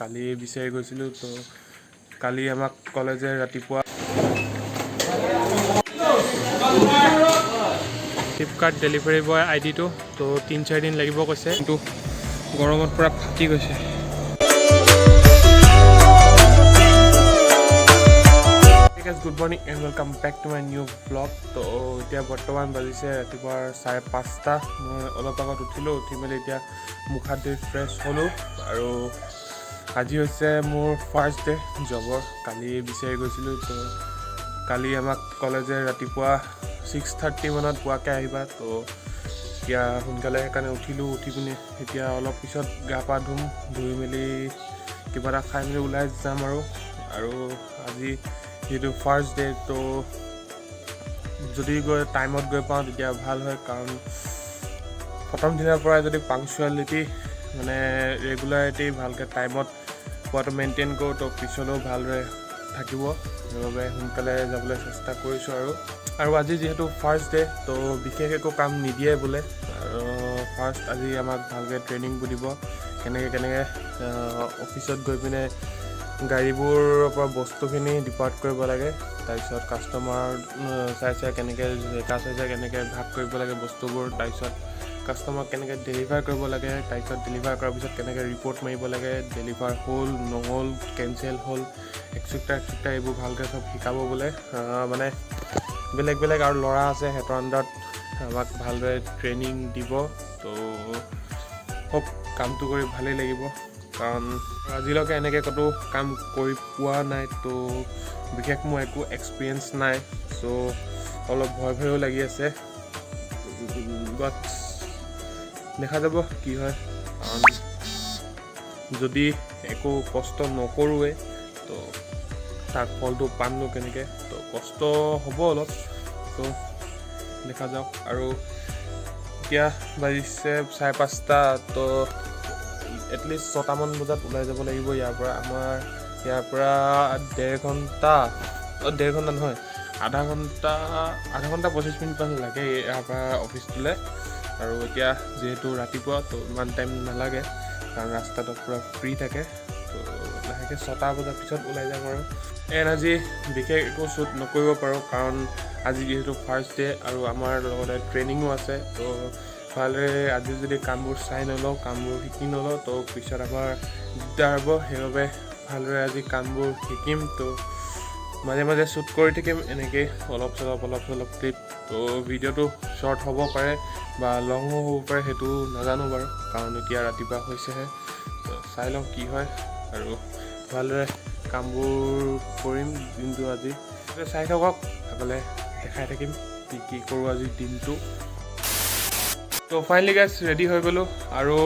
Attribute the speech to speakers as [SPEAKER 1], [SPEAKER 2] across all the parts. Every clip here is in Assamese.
[SPEAKER 1] কালি বিচাৰি গৈছিলোঁ তো কালি আমাক ক'লে যে ৰাতিপুৱা ফ্লিপকাৰ্ট ডেলিভাৰী বয় আইডিটো তো 3-4 দিন লাগিব কৈছে, কিন্তু গৰমত পূৰা ফাটি গৈছে। Good morning and welcome back to my new blog. তো এতিয়া বৰ্তমান বাজিছে ৰাতিপুৱা 5:30। মই অলপ আগত উঠিলোঁ, উঠি মেলি এতিয়া মুখ হাত ধুই ফ্ৰেছ হ'লোঁ। আৰু আজি হৈছে মোৰ ফাৰ্ষ্ট ডে জবৰ। কালি বিচাৰি গৈছিলোঁ, তো কালি আমাক ক'লে যে ৰাতিপুৱা 6:30 মানত পোৱাকৈ আহিবা। তো এতিয়া সোনকালে সেইকাৰণে উঠিলোঁ, উঠি পিনে এতিয়া অলপ পিছত গা পা ধুম, ধুই মেলি কিবা এটা খাই মেলি ওলাই যাম। আৰু আজি যিহেতু ফাৰ্ষ্ট ডে, তো যদি টাইমত গৈ পাওঁ তেতিয়া ভাল হয়, কাৰণ প্ৰথম দিনাৰ পৰাই যদি পাংচুৱেলিটি মানে ৰেগুলাৰিটি ভালকৈ টাইমত পোৱাটো মেইনটেইন কৰোঁ, তো পিছলৈও ভালদৰে থাকিব। সেইবাবে সোনকালে যাবলৈ চেষ্টা কৰিছোঁ। আৰু আজি যিহেতু ফাৰ্ষ্ট ডে, তো বিশেষ একো কাম নিদিয়ে বোলে। আৰু ফাৰ্ষ্ট আজি আমাক ভালকৈ ট্ৰেইনিংবোৰ দিব, কেনেকৈ অফিচত গৈ পিনে গাড়ীবোৰৰ পৰা বস্তুখিনি ডিপাৰ্ট কৰিব লাগে, তাৰপিছত কাষ্টমাৰ চাই কেনেকৈ জেগা চাই কেনেকৈ ভাগ কৰিব লাগে বস্তুবোৰ, তাৰপিছত কাষ্টমাৰক কেনেকৈ ডেলিভাৰ কৰিব লাগে, তাৰপিছত ডেলিভাৰ কৰাৰ পিছত কেনেকৈ ৰিপৰ্ট মাৰিব লাগে, ডেলিভাৰ হ'ল নহ'ল, কেঞ্চেল হ'ল, এটচেট্ৰা এইবোৰ ভালকৈ চব শিকাব বোলে। মানে বেলেগ বেলেগ আৰু ল'ৰা আছে, সিহঁতৰ আণ্ডাৰত আমাক ভালদৰে ট্ৰেইনিং দিব। তো খুব কামটো কৰি ভালেই লাগিব, কাৰণ আজিলৈকে এনেকৈ ক'তো কাম কৰি পোৱা নাই, তো বিশেষ মোৰ একো এক্সপিৰিয়েঞ্চ নাই। চ' অলপ ভয়ো লাগি আছে, বাট দেখা যাব কি হয়। কাৰণ যদি একো কষ্ট নকৰোঁৱে, তো তাৰ ফলটো পামনো কেনেকৈ? তো কষ্ট হ'ব অলপ, তো দেখা যাওক। আৰু এতিয়া বাজিছে 5:30, তো এটলিষ্ট 6টামান বজাত ওলাই যাব লাগিব ইয়াৰ পৰা। আমাৰ ইয়াৰ পৰা 1.5 ঘণ্টা নহয়, আধা ঘণ্টা 25 মিনিটমান লাগে ইয়াৰ পৰা অফিচটোলৈ। আৰু এতিয়া যিহেতু ৰাতিপুৱা, তো ইমান টাইম নালাগে, কাৰণ ৰাস্তাটো পূৰা ফ্ৰী থাকে। তো লাহেকৈ 6টা বজাৰ পিছত ওলাই যাম। আৰু আজি বিশেষ একো শ্বুট নকৰিব পাৰোঁ, কাৰণ আজি যিহেতু ফাৰ্ষ্ট ডে আৰু আমাৰ লগতে ট্ৰেইনিঙো আছে। তো ভালদৰে আজি যদি কামবোৰ চাই নলওঁ, কামবোৰ শিকি নলওঁ, তো পিছত আমাৰ দিগদাৰ হ'ব। সেইবাবে ভালদৰে আজি কামবোৰ শিকিম। তো মাজে মাজে শ্বুট কৰি থাকিম এনেকৈ অলপ চলপ ক্লিপ। তো ভিডিঅ'টো শ্বৰ্ট হ'ব পাৰে বা লঙো হ'ব পাৰে, সেইটো নাজানো বাৰু, কাৰণ এতিয়া ৰাতিপুৱা হৈছেহে। তো চাই লওঁ কি হয়, আৰু ভালদৰে কামবোৰ কৰিম দিনটো আজি। চাই থাকক, আগলৈ দেখাই থাকিম কি কৰোঁ আজি দিনটো। তো ফাইনেলি গাইজ ৰেডি হৈ গ'লোঁ, আৰু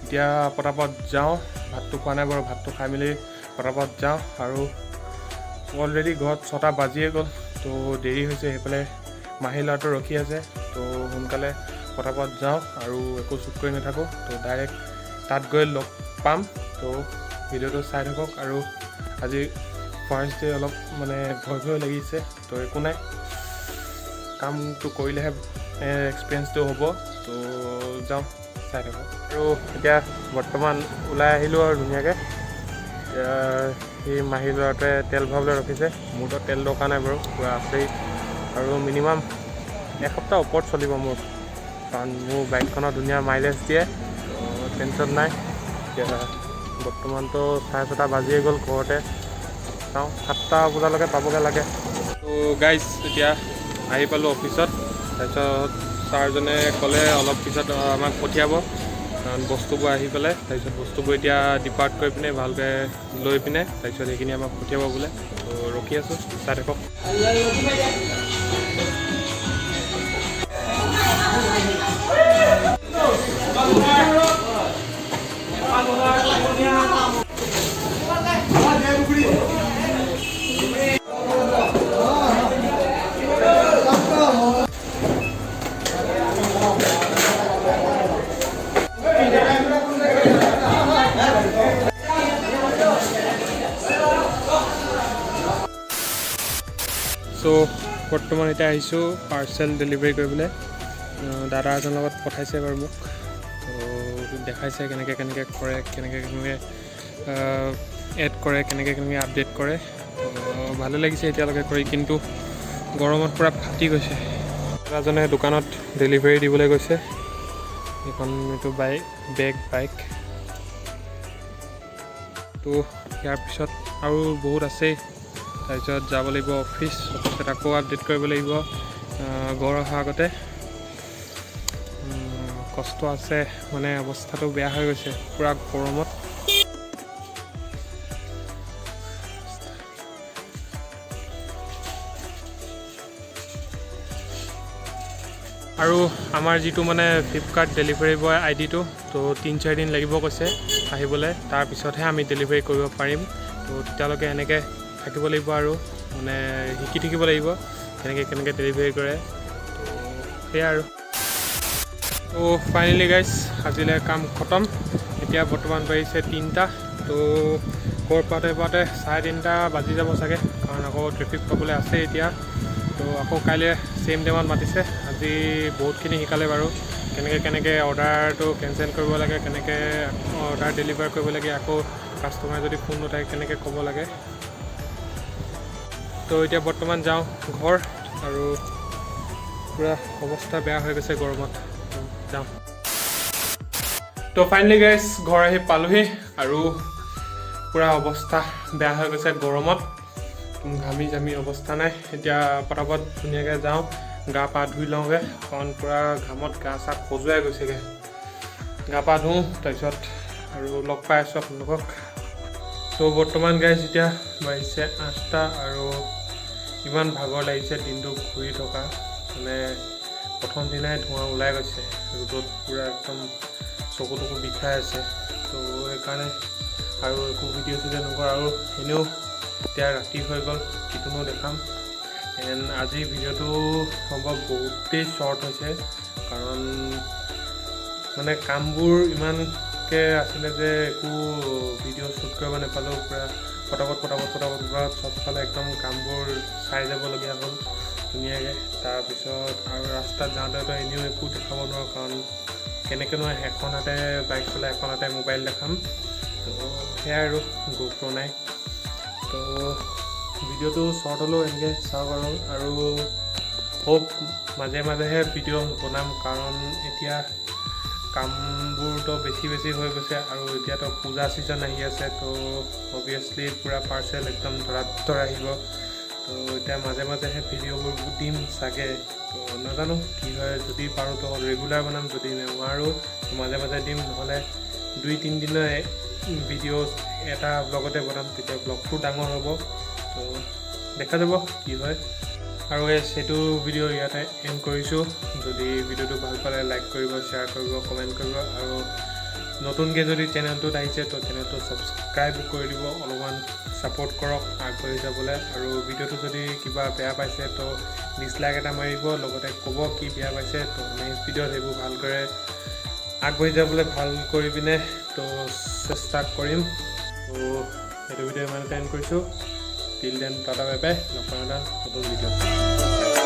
[SPEAKER 1] এতিয়া পটাপট যাওঁ। ভাতটো খোৱা নাই বাৰু, ভাতটো খাই মেলি পটাপট যাওঁ। আৰু অলৰেডি ঘৰত 6টা বাজিয়ে গ'ল, তো দেৰি হৈছে। সেইফালে মাহী ল'ৰাটো ৰখি আছে, তো সোনকালে পটাপট যাওঁ আৰু একো শ্বুট কৰি নাথাকোঁ। তো ডাইৰেক্ট তাত গৈ লগ পাম। তো ভিডিঅ'টো চাই থাকক। আৰু আজি ফাৰ্ষ্ট ডে অলপ মানে ভয় লাগিছে, তো একো নাই, কামটো কৰিলেহে এক্সপিৰিয়েঞ্চটো হ'ব। তো যাওঁ, চাই থাকক। আৰু এতিয়া বৰ্তমান ওলাই আহিলোঁ আৰু ধুনীয়াকৈ। এতিয়া সেই মাহী ল'ৰাটোৱে তেল ভৰাবলৈ ৰখিছে, মোৰতো তেল দৰকাৰ নাই বাৰু, পূৰা আছেই। আৰু মিনিমাম এসপ্তাহ ওপৰত চলিব মোৰ, কাৰণ মোৰ বাইকখনৰ ধুনীয়া মাইলেজ দিয়ে, তো টেনশ্যন নাই। এতিয়া বৰ্তমানতো 6:30 বাজিয়ে গ'ল, ঘৰতে চাওঁ 7টা বজালৈকে পাবগৈ লাগে। তো গাইজ এতিয়া আহি পালোঁ অফিচত। তাৰপিছত ছাৰজনে ক'লে অলপ পিছত আমাক পঠিয়াব, কাৰণ বস্তুবোৰ আহি পেলাই, তাৰপিছত বস্তুবোৰ এতিয়া ডিপাৰ্ট কৰি পিনে ভালকৈ লৈ পিনে তাৰপিছত সেইখিনি আমাক পঠিয়াব বোলে। তো ৰখি আছোঁ, চাই থাকক। চ' বৰ্তমান এতিয়া আহিছোঁ পাৰ্চেল ডেলিভাৰী কৰিবলৈ। দাদা এজনৰ লগত পঠাইছে বাৰু মোক, তো দেখাইছে কেনেকৈ কৰে, কেনেকৈ এড কৰে, কেনেকৈ আপডেট কৰে। ভালে লাগিছে এতিয়ালৈকে কৰি, কিন্তু গৰমত পূৰা ফাটি গৈছে। দাদাজনে দোকানত ডেলিভাৰী দিবলৈ গৈছে। এইটো বাইক তো ইয়াৰ পিছত আৰু বহুত আছেই। তাৰপিছত যাব লাগিব অফিচত আকৌ আপডেট কৰিব লাগিব ঘৰ অহাৰ আগতে। কষ্ট আছে, মানে অৱস্থাটো বেয়া হৈ গৈছে পূৰা গৰমত। আৰু আমাৰ যিটো মানে ফ্লিপকাৰ্ট ডেলিভাৰী বয় আইডিটো, তো 3-4 দিন লাগিব কৈছে আহিবলৈ। তাৰপিছতহে আমি ডেলিভাৰী কৰিব পাৰিম। তো তেতিয়ালৈকে এনেকৈ থাকিব লাগিব আৰু মানে শিকি থাকিব লাগিব কেনেকৈ ডেলিভাৰী কৰে। তো সেয়াই আৰু। তো ফাইনেলি গাইজ আজিলৈ কাম খতম। এতিয়া বৰ্তমান বাজিছে 3টা। তো ঘৰ পাওঁতে 3:30 বাজি যাব চাগে, কাৰণ আকৌ ট্ৰেফিক পাবলৈ আছে এতিয়া। তো আকৌ কাইলৈ চেম টাইমত মাতিছে। আজি বহুতখিনি শিকালে বাৰু, কেনেকৈ অৰ্ডাৰটো কেঞ্চেল কৰিব লাগে, কেনেকৈ অৰ্ডাৰ ডেলিভাৰ কৰিব লাগে, আকৌ কাষ্টমাৰ যদি ফোন নুঠায় কেনেকৈ ক'ব লাগে। তো এতিয়া বৰ্তমান যাওঁ ঘৰ, আৰু পূৰা অৱস্থা বেয়া হৈ গৈছে গৰমত। যাওঁ। তো ফাইনেলি গাইজ ঘৰ আহি পালোহি, আৰু পূৰা অৱস্থা বেয়া হৈ গৈছে গৰমত। ঘামি জামি অৱস্থা নাই। এতিয়া পটাপট ধুনীয়াকৈ যাওঁ, গা পা ধুই লওঁগৈ, কাৰণ পূৰা ঘামত গা চা খজুৱাই গৈছেগৈ। গা পা ধুওঁ, তাৰপিছত আৰু লগ পাই আছোঁ আপোনালোকক। তো বৰ্তমান গাইজ এতিয়া বাজিছে 8টা, আৰু ইমান ভাগৰ লাগিছে দিনটো ঘূৰি থকা। মানে প্ৰথম দিনাই ধোঁৱা ওলাই গৈছে ৰ'দত, পূৰা একদম চকু বিষাই আছে। তো সেইকাৰণে আৰু একো ভিডিঅ' চিডিঅ' নকৰোঁ। আৰু এনেও এতিয়া ৰাতি হৈ গ'ল, কিটোনো দেখাম। আজিৰ ভিডিঅ'টো সম্ভৱ বহুতেই শ্বৰ্ট হৈছে, কাৰণ মানে কামবোৰ ইমানকৈ আছিলে যে একো ভিডিঅ' শ্বুট কৰিব নাপালোঁ। পূৰা পটাপট চবফালে একদম কামবোৰ চাই যাবলগীয়া হ'ল ধুনীয়াকৈ। তাৰপিছত আৰু ৰাস্তাত যাওঁতেতো এনেও একো দেখাব নোৱাৰোঁ, কাৰণ কেনেকৈনো এখন হাতে বাইক চলাই এখন হাতে মোবাইল দেখাম। তো সেয়াই আৰু, গুৰুত্ব নাই। তো ভিডিঅ'টো শ্বৰ্ট হ'লেও এনেকৈ চাওক আৰু হোপ মাজেহে ভিডিঅ' বনাম, কাৰণ এতিয়া কামবোৰতো বেছি হৈ গৈছে, আৰু এতিয়াতো পূজা ছিজন আহি আছে। তো অবভিয়াছলি পূৰা পাৰ্চেল একদম ধৰা আহিব। তো এতিয়া মাজেহে ভিডিঅ'বোৰ দিম চাগে। তো নাজানো কি হয়, যদি পাৰোঁ তো ৰেগুলাৰ বনাম, যদি নোৱাৰোঁ মাজে দিম, নহ'লে 2-3 দিনৰ ভিডিঅ' এটা ব্লগতে বনাম, তেতিয়া ব্লগটো ডাঙৰ হ'ব। তো দেখা যাব কি হয়। আৰু সেইটো ভিডিঅ' ইয়াতে এণ্ড কৰিছোঁ। যদি ভিডিঅ'টো ভাল পালে লাইক কৰিব, শ্বেয়াৰ কৰিব, কমেণ্ট কৰিব, আৰু নতুনকৈ যদি চেনেলটোত আহিছে তো চেনেলটো ছাবস্ক্ৰাইব কৰি দিব। অলপমান ছাপোৰ্ট কৰক আগবাঢ়ি যাবলৈ। আৰু ভিডিঅ'টো যদি কিবা বেয়া পাইছে তো ডিছলাইক এটা মাৰিব, লগতে ক'ব কি বেয়া পাইছে। তো নেক্সট ভিডিঅ'ত সেইবোৰ ভালকৈ আগবাঢ়ি যাবলৈ ভাল কৰি পিনে তো চেষ্টা কৰিম। তো সেইটো ভিডিঅ' ইমানতে এণ্ড কৰিছোঁ। Till then tata bye bye, লগ পাম এটা নতুন ভিডিঅ'।